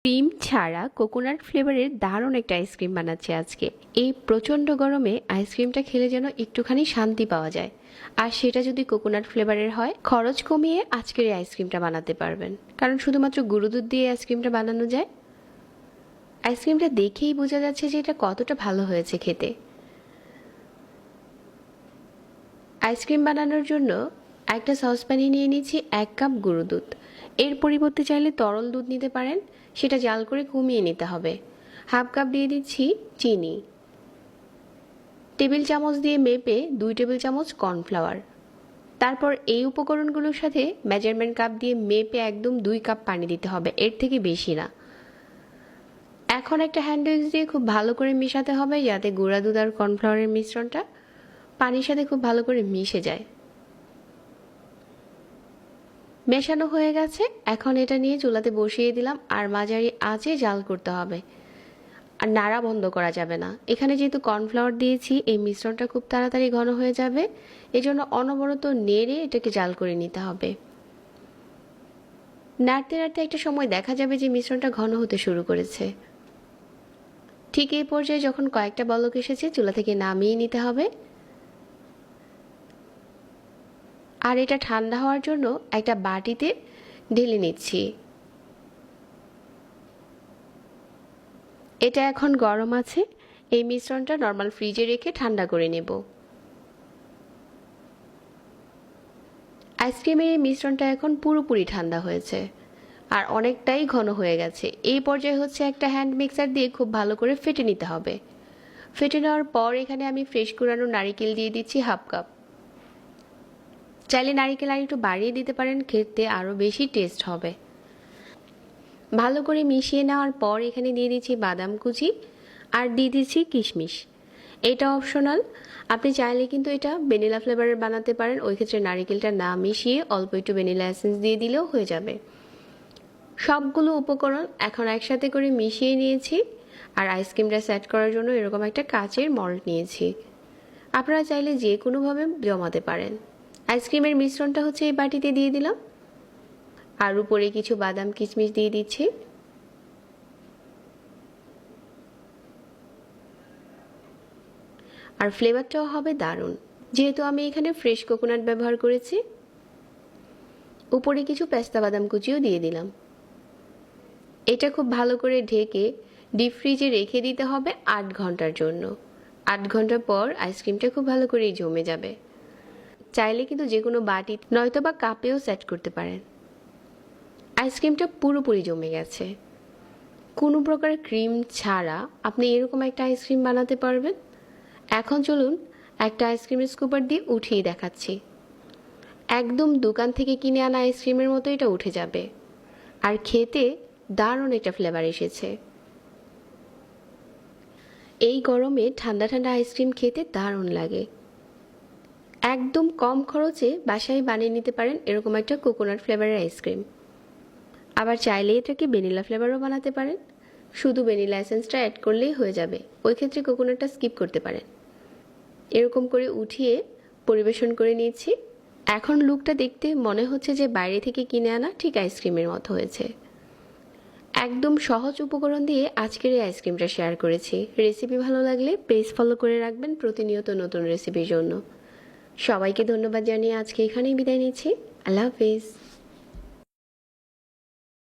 Cream ছাড়া coconut ফ্লেভারের দারুণ একটা আইসক্রিম বানাচ্ছি আজকে। এই প্রচণ্ড গরমে আইসক্রিমটা খেলে যেন একটুখানি শান্তি পাওয়া যায়। আর সেটা যদি কোকোনাট ফ্লেভারের হয়, খরচ কমিয়ে আজকের এই আইসক্রিমটা বানাতে পারবেন, কারণ শুধুমাত্র গুঁড়ো দুধ দিয়ে আইসক্রিমটা বানানো যায়। আইসক্রিমটা দেখেই বোঝা যাচ্ছে যে এটা কতটা ভালো হয়েছে খেতে। আইসক্রিম বানানোর জন্য একটা সসপ্যানে নিয়ে নিচ্ছি 1 কাপ গুঁড়ো দুধ। এর পরিবর্তে চাইলে তরল দুধ নিতে পারেন, সেটা জাল করে কমিয়ে নিতে হবে। হাফ কাপ দিয়ে দিচ্ছি চিনি। টেবিল চামচ দিয়ে মেপে 2 টেবিল চামচ কর্নফ্লাওয়ার। তারপর এই উপকরণগুলোর সাথে মেজারমেন্ট কাপ দিয়ে মেপে একদম 2 কাপ পানি দিতে হবে, এর থেকে বেশি না। এখন একটা হ্যান্ড উইক্স দিয়ে খুব ভালো করে মেশাতে হবে, যাতে গুঁড়া দুধ আর কর্নফ্লাওয়ারের মিশ্রণটা পানির সাথে খুব ভালো করে মিশে যায়। মেশানো হয়ে গেছে, এখন এটা নিয়ে চুলাতে বসিয়ে দিলাম আর মাঝারি আঁচে জাল করতে হবে। আর নাড়া বন্ধ করা যাবে না। এখানে যেহেতু কর্নফ্লাওয়ার দিয়েছি, এই মিশ্রণটা খুব তাড়াতাড়ি ঘন হয়ে যাবে, এজন্য অনবরত নেড়ে এটাকে জাল করে নিতে হবে। নাড়তে নাড়তে একটা সময় দেখা যাবে যে মিশ্রণটা ঘন হতে শুরু করেছে। ঠিক এই পর্যায়ে যখন কয়েকটা বলক এসেছে, চুলা থেকে নামিয়ে নিতে হবে। আর এটা ঠান্ডা হওয়ার জন্য একটা বাটিতে ঢেলে নিচ্ছি। এটা এখন গরম আছে, এই মিশ্রণটা নর্মাল ফ্রিজে রেখে ঠান্ডা করে নেব। আইসক্রিমের এই মিশ্রণটা এখন পুরোপুরি ঠান্ডা হয়েছে আর অনেকটাই ঘন হয়ে গেছে। এই পর্যায়ে হচ্ছে একটা হ্যান্ড মিক্সার দিয়ে খুব ভালো করে ফেটে নিতে হবে। ফেটে নেওয়ার পর এখানে আমি ফ্রেশ কুড়ানো নারিকেল দিয়ে দিচ্ছি হাফ কাপ। চাইলে নারিকেল আর একটু বাড়িয়ে দিতে পারেন, খেতে আরও বেশি টেস্ট হবে। ভালো করে মিশিয়ে নেওয়ার পর এখানে দিয়ে দিচ্ছি বাদাম কুচি আর দিয়ে দিচ্ছি কিশমিশ। এটা অপশনাল, আপনি চাইলে কিন্তু এটা ভ্যানিলা ফ্লেভারের বানাতে পারেন। ওই ক্ষেত্রে নারিকেলটা না মিশিয়ে অল্প একটু ভ্যানিলা এসেন্স দিয়ে দিলেও হয়ে যাবে। সবগুলো উপকরণ এখন একসাথে করে মিশিয়ে নিয়েছি আর আইসক্রিমটা সেট করার জন্য এরকম একটা কাচের মল্ড নিয়েছি। আপনারা চাইলে যে কোনোভাবে জমাতে পারেন। আইসক্রিমের মিশ্রণটা হচ্ছে এই বাটিতে দিয়ে দিলাম আর উপরে কিছু বাদাম কিশমিশ দিয়ে দিচ্ছি। আর ফ্লেভারটাও হবে দারুণ, যেহেতু আমি এখানে ফ্রেশ কোকোনাট ব্যবহার করেছি। উপরে কিছু পেস্তা বাদাম কুচিও দিয়ে দিলাম। এটা খুব ভালো করে ঢেকে ডিপ ফ্রিজে রেখে দিতে হবে 8 ঘন্টার জন্য। 8 ঘন্টা পর আইসক্রিমটা খুব ভালো করেই জমে যাবে। চাইলে কিন্তু যে কোনো বাটি নয়তো বা কাপেও সেট করতে পারেন। আইসক্রিমটা পুরোপুরি জমে গেছে। কোনো প্রকার ক্রিম ছাড়া আপনি এরকম একটা আইসক্রিম বানাতে পারবেন। এখন চলুন একটা আইসক্রিমের স্কুপার দিয়ে উঠিয়ে দেখাচ্ছি। একদম দোকান থেকে কিনে আনা আইসক্রিমের মতো এটা উঠে যাবে আর খেতে দারুণ একটা ফ্লেভার এসেছে। এই গরমে ঠান্ডা ঠান্ডা আইসক্রিম খেতে দারুণ লাগে। একদম কম খরচে বাসায় বানিয়ে নিতে পারেন এরকম একটা কোকোনাট ফ্লেভারের আইসক্রিম। আবার চাইলে এটাকে ভ্যানিলা ফ্লেভারও বানাতে পারেন, শুধু ভ্যানিলা এসেন্সটা অ্যাড করলেই হয়ে যাবে। ওই ক্ষেত্রে কোকোনাটটা স্কিপ করতে পারেন। এরকম করে উঠিয়ে পরিবেশন করে নিয়েছি। এখন লুকটা দেখতে মনে হচ্ছে যে বাইরে থেকে কিনে আনা ঠিক আইসক্রিমের মতো হয়েছে। একদম সহজ উপকরণ দিয়ে আজকের এই আইসক্রিমটা শেয়ার করেছি। রেসিপি ভালো লাগলে পেজ ফলো করে রাখবেন প্রতিনিয়ত নতুন রেসিপির জন্য। সবাইকে ধন্যবাদ জানিয়ে আজকে এখানেই বিদায় নিচ্ছি। আল্লাহ হাফিজ।